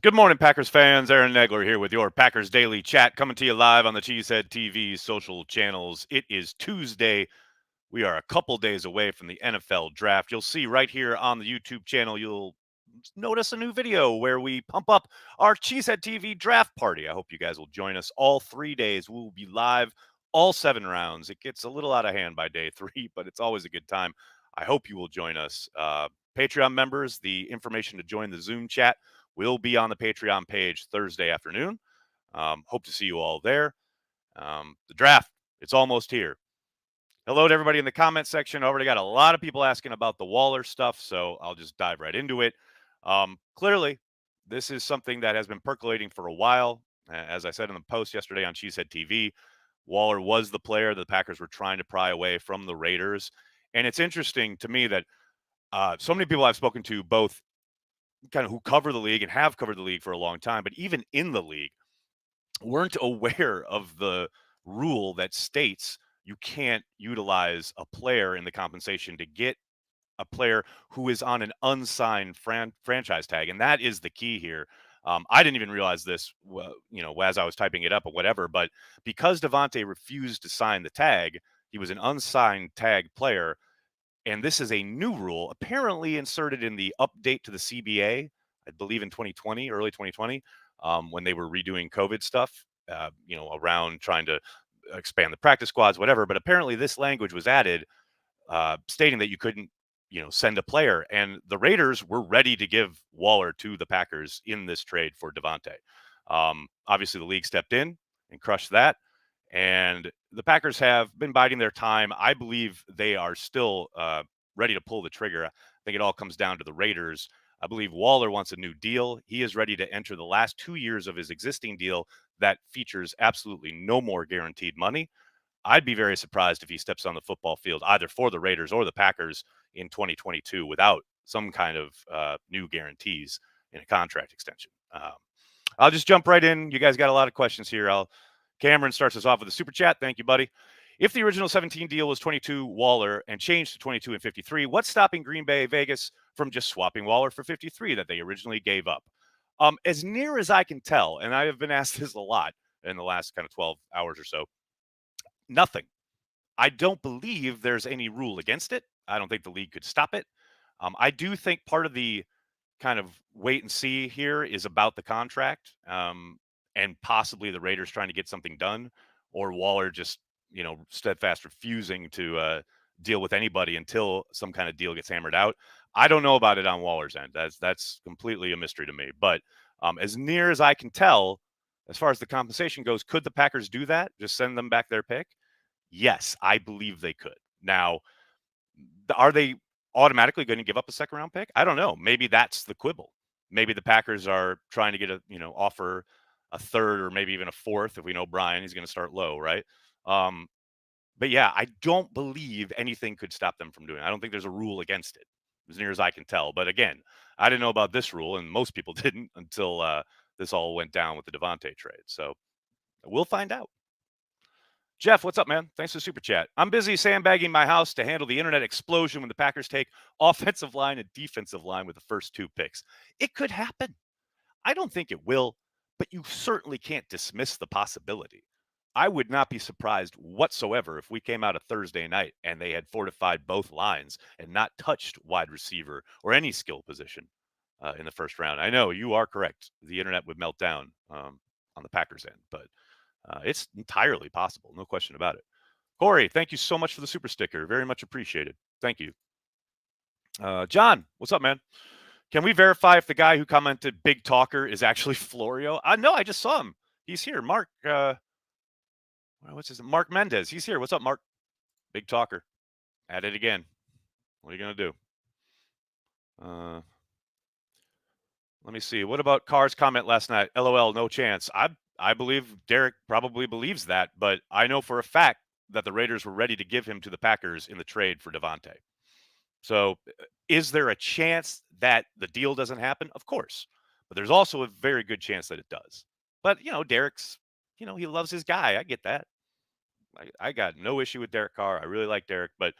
Good morning, Packers fans. Aaron Negler here with your Packers Daily Chat, coming to you live on the Cheesehead TV social channels. It is Tuesday. We are a couple days away from the NFL draft. You'll see right here on the YouTube channel, you'll notice a new video where we pump up our Cheesehead TV draft party. I hope you guys will join us all 3 days. We will be live all 7 rounds. It gets a little out of hand by day 3, but it's always a good time. I hope you will join us. Patreon members, the information to join the Zoom chat will be on the Patreon page Thursday afternoon. Hope to see you all there. The draft, it's almost here. Hello to everybody in the comment section. I already got a lot of people asking about the Waller stuff, so I'll just dive right into it. Clearly, this is something that has been percolating for a while. As I said in the post yesterday on Cheesehead TV, Waller was the player the Packers were trying to pry away from the Raiders. And it's interesting to me that so many people I've spoken to, both kind of who cover the league and have covered the league for a long time, but even in the league, weren't aware of the rule that states you can't utilize a player in the compensation to get a player who is on an unsigned franchise tag, and that is the key here. I didn't even realize this, as I was typing it up or whatever. But because Devontae refused to sign the tag, he was an unsigned tag player, and this is a new rule, apparently inserted in the update to the CBA, I believe in 2020, early 2020, when they were redoing COVID stuff, around trying to expand the practice squads, whatever. But apparently this language was added, stating that you couldn't, send a player. And the Raiders were ready to give Waller to the Packers in this trade for Devontae. Obviously, the league stepped in and crushed that. And the Packers have been biding their time. I believe they are still ready to pull the trigger. I think it all comes down to the Raiders. I believe Waller wants a new deal. He is ready to enter the last 2 years of his existing deal that features absolutely no more guaranteed money. I'd be very surprised if he steps on the football field, either for the Raiders or the Packers in 2022, without some kind of new guarantees in a contract extension. I'll just jump right in. You guys got a lot of questions here. Cameron starts us off with a super chat. Thank you, buddy. If the original 17 deal was 22 Waller and changed to 22 and 53, what's stopping Green Bay Vegas from just swapping Waller for 53 that they originally gave up? As near as I can tell, and I have been asked this a lot in the last kind of 12 hours or so, nothing. I don't believe there's any rule against it. I don't think the league could stop it. I do think part of the kind of wait and see here is about the contract, and possibly the Raiders trying to get something done, or Waller just, steadfast refusing to deal with anybody until some kind of deal gets hammered out. I don't know about it on Waller's end. That's completely a mystery to me. But as near as I can tell, as far as the compensation goes, could the Packers do that? Just send them back their pick? Yes, I believe they could. Now, are they automatically going to give up a second round pick? I don't know. Maybe that's the quibble. Maybe the Packers are trying to get offer a third or maybe even a fourth. If we know Brian, he's going to start low, right? Um, but yeah, I don't believe anything could stop them from doing it. I don't think there's a rule against it, as near as I can tell. But again, I didn't know about this rule, and most people didn't until this all went down with the Devontae trade. So we'll find out. Jeff, what's up, man? Thanks for the super chat. I'm busy sandbagging my house to handle the internet explosion when the Packers take offensive line and defensive line with the first 2 picks. It could happen. I don't think it will, but you certainly can't dismiss the possibility. I would not be surprised whatsoever if we came out a Thursday night and they had fortified both lines and not touched wide receiver or any skill position in the first round. I know you are correct. The internet would melt down on the Packers end, but it's entirely possible. No question about it. Corey, thank you so much for the super sticker. Very much appreciated. Thank you. John, what's up, man? Can we verify if the guy who commented big talker is actually Florio? No, I just saw him. He's here. Mark, what's his name? Mark Mendez. He's here. What's up, Mark? Big talker. At it again. What are you going to do? Let me see. What about Carr's comment last night? LOL, no chance. I believe Derek probably believes that, but I know for a fact that the Raiders were ready to give him to the Packers in the trade for Devontae. So is there a chance that the deal doesn't happen? Of course. But there's also a very good chance that it does. But, Derek's, he loves his guy. I get that. I got no issue with Derek Carr. I really like Derek. But,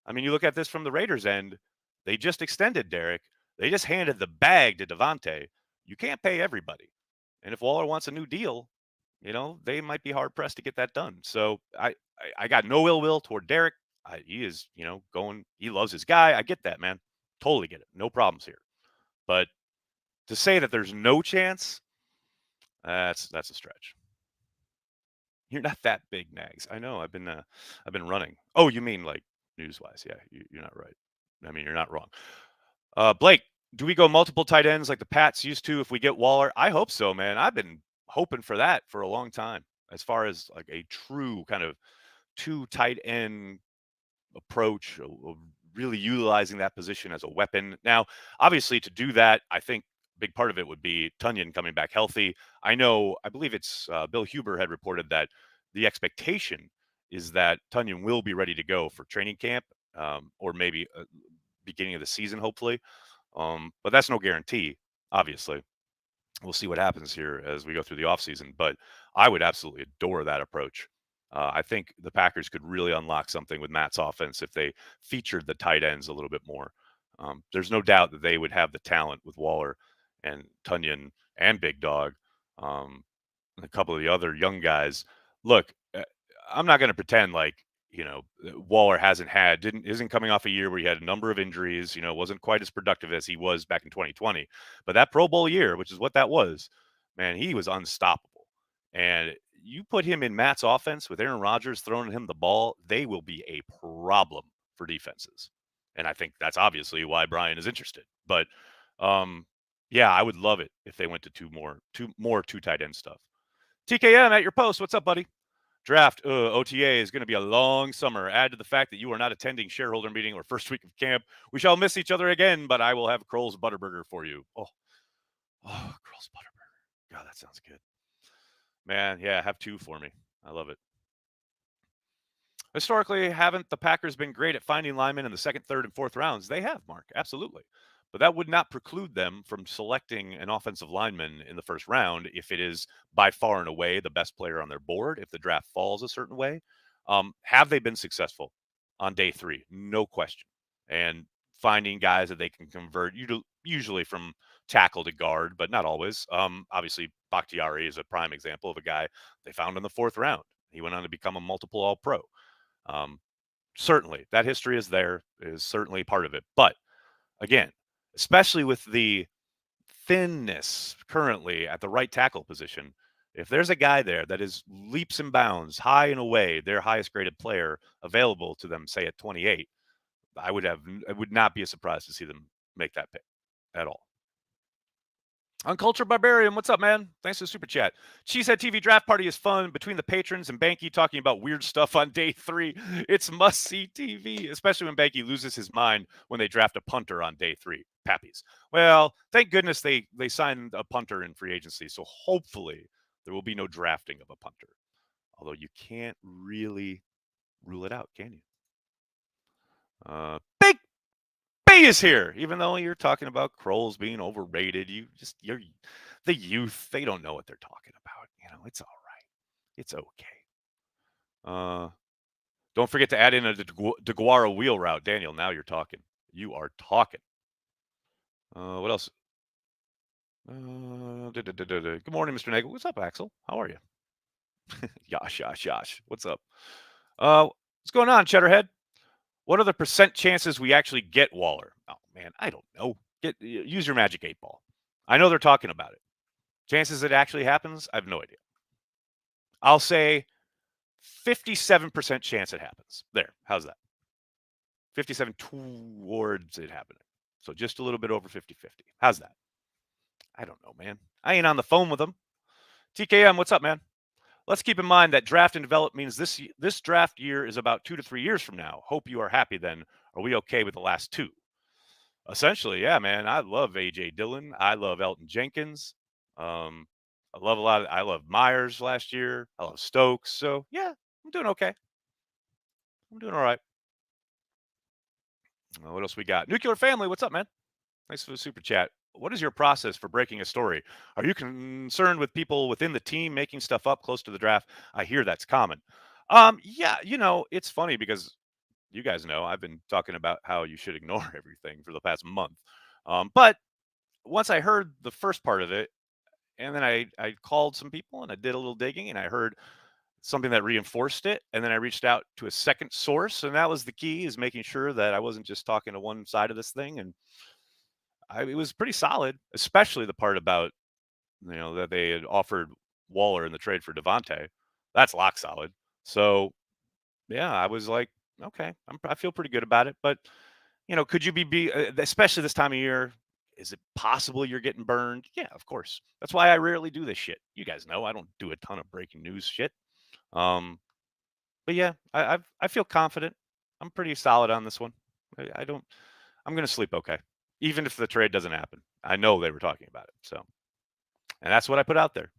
I mean, you look at this from the Raiders end, they just extended Derek. They just handed the bag to Devontae. you can't pay everybody. And if Waller wants a new deal, they might be hard pressed to get that done. So I got no ill will toward Derek. He is, going. He loves his guy. I get that, man. Totally get it. No problems here. But to say that there's no chance, that's a stretch. You're not that big, Nags. I know. I've been running. Oh, you mean like news wise? Yeah, you're not right. I mean, you're not wrong. Blake, do we go multiple tight ends like the Pats used to if we get Waller? I hope so, man. I've been hoping for that for a long time. As far as like a true kind of two tight end approach of really utilizing that position as a weapon. Now, obviously, to do that, I think a big part of it would be Tunyon coming back healthy. I believe it's Bill Huber had reported that the expectation is that Tunyon will be ready to go for training camp or maybe beginning of the season, hopefully. But that's no guarantee, obviously. We'll see what happens here as we go through the offseason. But I would absolutely adore that approach. I think the Packers could really unlock something with Matt's offense if they featured the tight ends a little bit more. There's no doubt that they would have the talent with Waller and Tunyon and Big Dog, and a couple of the other young guys. Look, I'm not going to pretend like Waller isn't coming off a year where he had a number of injuries. Wasn't quite as productive as he was back in 2020. But that Pro Bowl year, which is what that was, man, he was unstoppable. And you put him in Matt's offense with Aaron Rodgers throwing him the ball, they will be a problem for defenses. And I think that's obviously why Brian is interested. But yeah, I would love it if they went to two tight end stuff. TKM at your post. What's up, buddy? Draft OTA is going to be a long summer. Add to the fact that you are not attending shareholder meeting or first week of camp. We shall miss each other again, but I will have Kroll's Butterburger for you. Kroll's Butterburger. God, that sounds good. Man, yeah, have two for me. I love it. Historically, haven't the Packers been great at finding linemen in the second, third, and fourth rounds? They have, Mark. Absolutely. But that would not preclude them from selecting an offensive lineman in the first round if it is by far and away the best player on their board, if the draft falls a certain way. Have they been successful on day three? No question. And finding guys that they can convert, usually from tackle to guard, but not always. Obviously, Bakhtiari is a prime example of a guy they found in the fourth round. He went on to become a multiple All Pro. Certainly, that history is certainly part of it. But again, especially with the thinness currently at the right tackle position, if there's a guy there that is leaps and bounds, high and away, their highest graded player available to them, say at 28, I would not be a surprise to see them make that pick at all. Uncultured Barbarian, what's up, man? Thanks for the super chat. Cheesehead TV draft party is fun between the patrons and Banky talking about weird stuff on day 3. It's must-see TV, especially when Banky loses his mind when they draft a punter on day 3. Pappies. Well, thank goodness they signed a punter in free agency, so hopefully there will be no drafting of a punter. Although you can't really rule it out, can you? Big B is here, even though you're talking about Kroll's being overrated. You're the youth. They don't know what they're talking about. It's all right. It's okay. Don't forget to add in a DeGuara wheel route, Daniel. Now you're talking. You are talking. What else? Good morning, Mr. Nagel. What's up, Axel? How are you? Yosh. What's up? What's going on, Cheddarhead? What are the percent chances we actually get Waller? Oh man, I don't know. Use your magic 8-ball. I know they're talking about it. Chances it actually happens, I have no idea. I'll say 57% chance it happens. There, how's that? 57 towards it happening. So just a little bit over 50-50. How's that? I don't know, man. I ain't on the phone with them. TKM, what's up, man? Let's keep in mind that draft and develop means this draft year is about 2 to 3 years from now. Hope you are happy then. Are we okay with the last 2? Essentially, yeah, man. I love A.J. Dillon. I love Elton Jenkins. I love Myers last year. I love Stokes. So, yeah, I'm doing okay. I'm doing all right. What else we got? Nuclear Family, what's up, man? Thanks for the super chat. What is your process for breaking a story? Are you concerned with people within the team making stuff up close to the draft? I hear that's common. Yeah, it's funny because you guys know I've been talking about how you should ignore everything for the past month. But once I heard the first part of it, and then I called some people and I did a little digging and I heard something that reinforced it, and then I reached out to a second source, and that was the key, is making sure that I wasn't just talking to one side of this thing. And it was pretty solid, especially the part about, that they had offered Waller in the trade for Devontae. That's lock solid. So yeah, I was like, okay, I feel pretty good about it. But could you especially this time of year? Is it possible you're getting burned? Yeah, of course. That's why I rarely do this shit. You guys know I don't do a ton of breaking news shit. Um, but yeah, I feel confident. I'm pretty solid on this one. I don't. I'm gonna sleep okay, even if the trade doesn't happen. I know they were talking about it, so and that's what I put out there.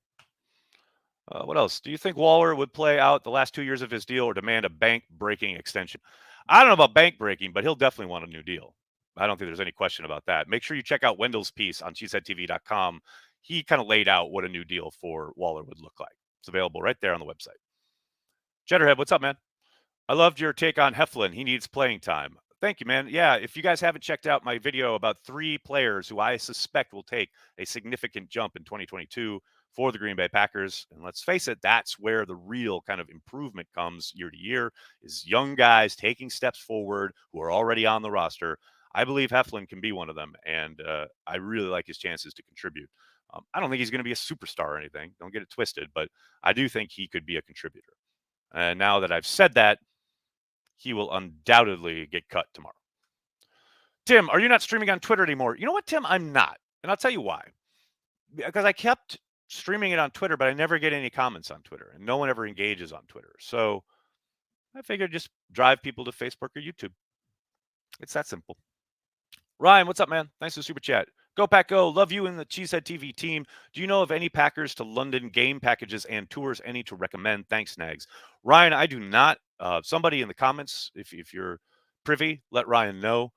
What else? Do you think Waller would play out the last 2 years of his deal or demand a bank-breaking extension? I don't know about bank-breaking, but he'll definitely want a new deal. I don't think there's any question about that. Make sure you check out Wendell's piece on cheeseheadtv.com. He kind of laid out what a new deal for Waller would look like. It's available right there on the website. Jetterhead, what's up, man? I loved your take on Heflin. He needs playing time. Thank you, man. Yeah, if you guys haven't checked out my video about 3 players who I suspect will take a significant jump in 2022 for the Green Bay Packers, and let's face it, that's where the real kind of improvement comes year to year, is young guys taking steps forward who are already on the roster. I believe Heflin can be one of them, and I really like his chances to contribute. I don't think he's going to be a superstar or anything. Don't get it twisted, but I do think he could be a contributor. And now that I've said that, he will undoubtedly get cut tomorrow. Tim, are you not streaming on Twitter anymore? You know what, Tim? I'm not. And I'll tell you why. Because I kept streaming it on Twitter, but I never get any comments on Twitter, and no one ever engages on Twitter. So I figured just drive people to Facebook or YouTube. It's that simple. Ryan, what's up, man? Thanks for the super chat. Go Pack Go. Love you and the Cheesehead TV team. Do you know of any Packers to London game packages and tours? Any to recommend? Thanks, Nags. Ryan, I do not. Somebody in the comments, if you're privy, let Ryan know.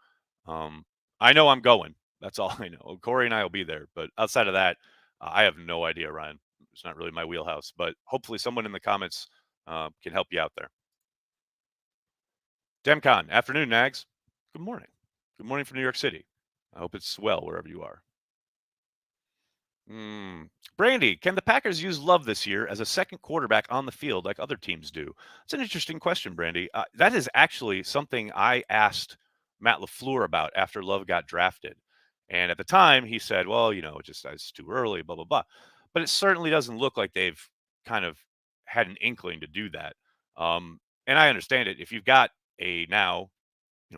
I know I'm going. That's all I know. Corey and I will be there. But outside of that, I have no idea, Ryan. It's not really my wheelhouse. But hopefully someone in the comments can help you out there. Demcon, afternoon, Nags. Good morning. Good morning from New York City. I hope it's well wherever you are. Brandy, can the Packers use Love this year as a second quarterback on the field like other teams do? It's an interesting question, Brandy. That is actually something I asked Matt LaFleur about after Love got drafted. And at the time, he said, well, it's too early, blah, blah, blah. But it certainly doesn't look like they've kind of had an inkling to do that. And I understand it. If you've got a now,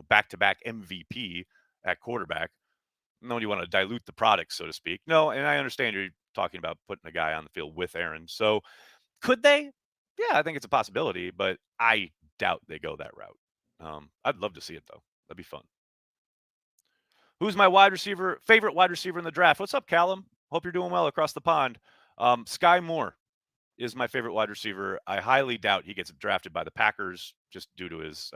back-to-back MVP at quarterback, no, you want to dilute the product, so to speak. No, and I understand you're talking about putting a guy on the field with Aaron. So could they? Yeah, I think it's a possibility, but I doubt they go that route. I'd love to see it though. That'd be fun. Who's my favorite wide receiver in the draft? What's up, Callum? Hope you're doing well across the pond. Sky Moore is my favorite wide receiver. I highly doubt he gets drafted by the Packers just due to his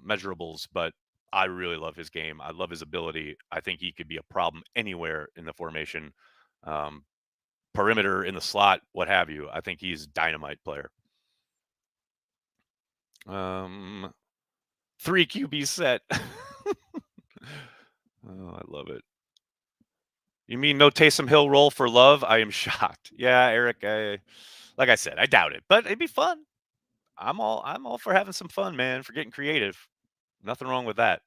measurables, but I really love his game. I love his ability. I think he could be a problem anywhere in the formation, perimeter, in the slot, what have you. I think he's a dynamite player. 3 QB set. Oh, I love it. You mean no Taysom Hill role for Love? I am shocked. Yeah, Eric. Like I said, I doubt it, but it'd be fun. I'm all for having some fun, man. For getting creative. Nothing wrong with that.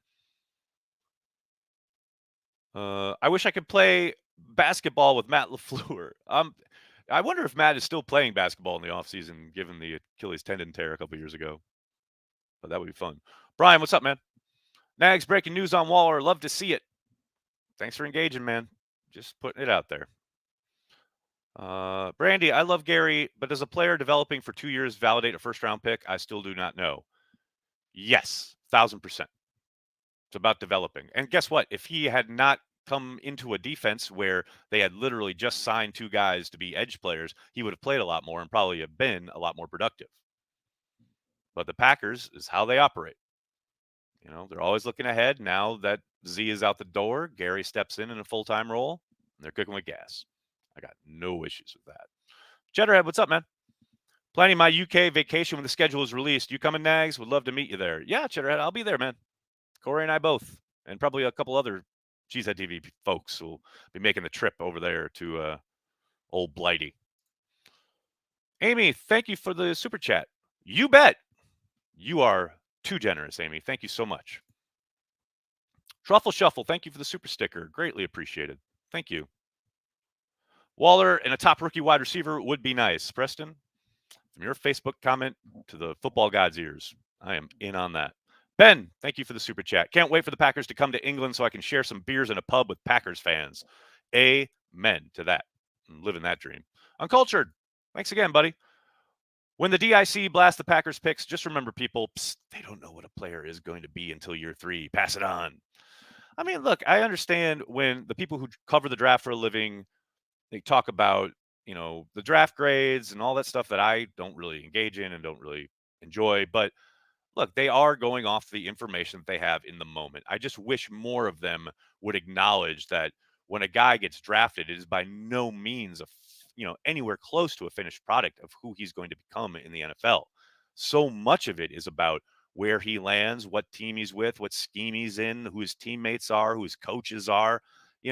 I wish I could play basketball with Matt LaFleur. I wonder if Matt is still playing basketball in the offseason, given the Achilles tendon tear a couple years ago. But that would be fun. Brian, what's up, man? Nags, breaking news on Waller. Love to see it. Thanks for engaging, man. Just putting it out there. Brandy, I love Gary, but does a player developing for 2 years validate a first-round pick? I still do not know. Yes, 1,000%. It's about developing. And guess what? If he had not come into a defense where they had literally just signed 2 guys to be edge players, he would have played a lot more and probably have been a lot more productive. But the Packers is how they operate. They're always looking ahead. Now that Z is out the door, Gary steps in a full-time role, and they're cooking with gas. I got no issues with that. Jetterhead, what's up, man? Planning my UK vacation when the schedule is released. You coming, Nags? Would love to meet you there. Yeah, Jetterhead, I'll be there, man. Corey and I both, and probably a couple other Cheesehead TV folks will be making the trip over there to old Blighty. Amy, thank you for the super chat. You bet. You are too generous, Amy. Thank you so much. Truffle Shuffle, thank you for the super sticker. Greatly appreciated. Thank you. Waller and a top rookie wide receiver would be nice. Preston, from your Facebook comment to the football god's ears, I am in on that. Ben, thank you for the super chat. Can't wait for the Packers to come to England so I can share some beers in a pub with Packers fans. Amen to that. I'm living that dream. Uncultured, thanks again, buddy. When the DIC blast the Packers picks, just remember, people, they don't know what a player is going to be until year 3. Pass it on. I mean, look, I understand when the people who cover the draft for a living, they talk about, the draft grades and all that stuff that I don't really engage in and don't really enjoy. But look, they are going off the information that they have in the moment. I just wish more of them would acknowledge that when a guy gets drafted, it is by no means anywhere close to a finished product of who he's going to become in the NFL. So much of it is about where he lands, what team he's with, what scheme he's in, who his teammates are, who his coaches are.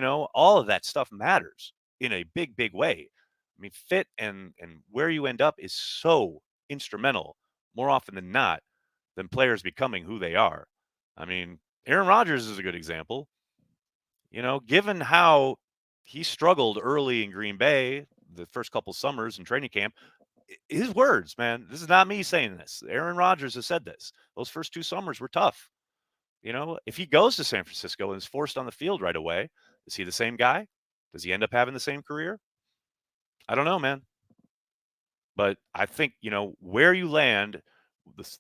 All of that stuff matters in a big, big way. I mean, fit and where you end up is so instrumental more often than not than players becoming who they are. I mean, Aaron Rodgers is a good example. Given how he struggled early in Green Bay, the first couple summers in training camp, his words, man, this is not me saying this. Aaron Rodgers has said this. Those first 2 summers were tough. If he goes to San Francisco and is forced on the field right away, is he the same guy? Does he end up having the same career? I don't know, man. But I think, where you land,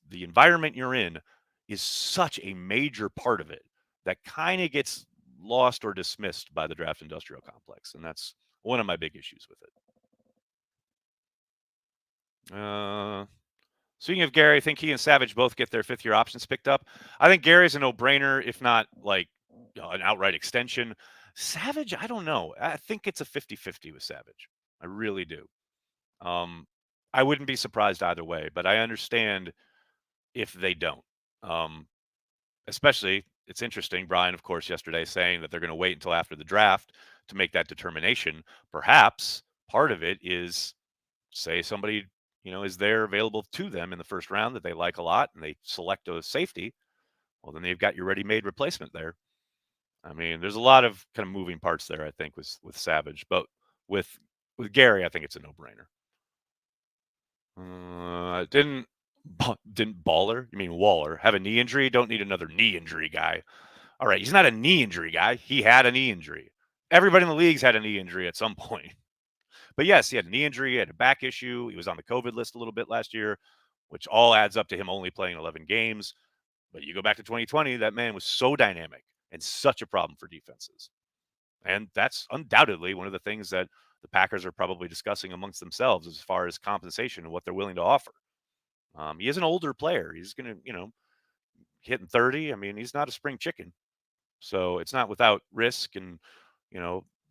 the environment you're in is such a major part of it that kind of gets lost or dismissed by the draft industrial complex. And that's one of my big issues with it. Speaking of Gary, I think he and Savage both get their 5th-year options picked up. I think Gary's a no-brainer, if not like an outright extension. Savage, I don't know. I think it's a 50-50 with Savage. I really do. I wouldn't be surprised either way, but I understand if they don't. Especially, it's interesting, Brian, of course, yesterday saying that they're going to wait until after the draft to make that determination. Perhaps part of it is, say somebody, is there available to them in the first round that they like a lot and they select a safety. Well, then they've got your ready-made replacement there. I mean, there's a lot of kind of moving parts there, I think, with Savage. But with Gary, I think it's a no-brainer. Didn't Baller, you mean Waller, have a knee injury? Don't need another knee injury guy. All right, he's not a knee injury guy. He had a knee injury. Everybody in the league's had a knee injury at some point. But yes, he had a knee injury, he had a back issue. He was on the COVID list a little bit last year, which all adds up to him only playing 11 games. But you go back to 2020, that man was so dynamic and such a problem for defenses. And that's undoubtedly one of the things that the Packers are probably discussing amongst themselves as far as compensation and what they're willing to offer. He is an older player. He's going to, hitting 30. I mean, he's not a spring chicken. So it's not without risk and,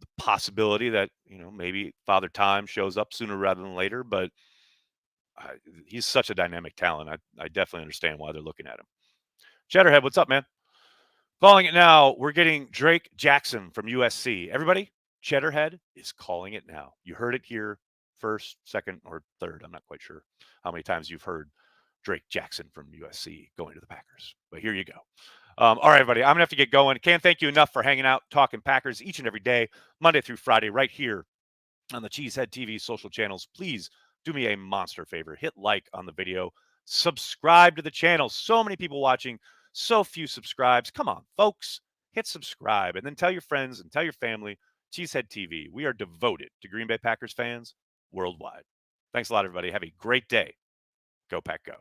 the possibility that, maybe Father Time shows up sooner rather than later. But he's such a dynamic talent. I definitely understand why they're looking at him. Cheddarhead, what's up, man? Calling it now. We're getting Drake Jackson from USC. Everybody, Cheddarhead is calling it now. You heard it here first, second, or third. I'm not quite sure how many times you've heard Drake Jackson from USC going to the Packers. But here you go. All right, everybody, I'm going to have to get going. Can't thank you enough for hanging out, talking Packers each and every day, Monday through Friday, right here on the Cheesehead TV social channels. Please do me a monster favor. Hit like on the video. Subscribe to the channel. So many people watching, so few subscribes. Come on, folks. Hit subscribe and then tell your friends and tell your family. Cheesehead TV. We are devoted to Green Bay Packers fans worldwide. Thanks a lot, everybody. Have a great day. Go Pack Go.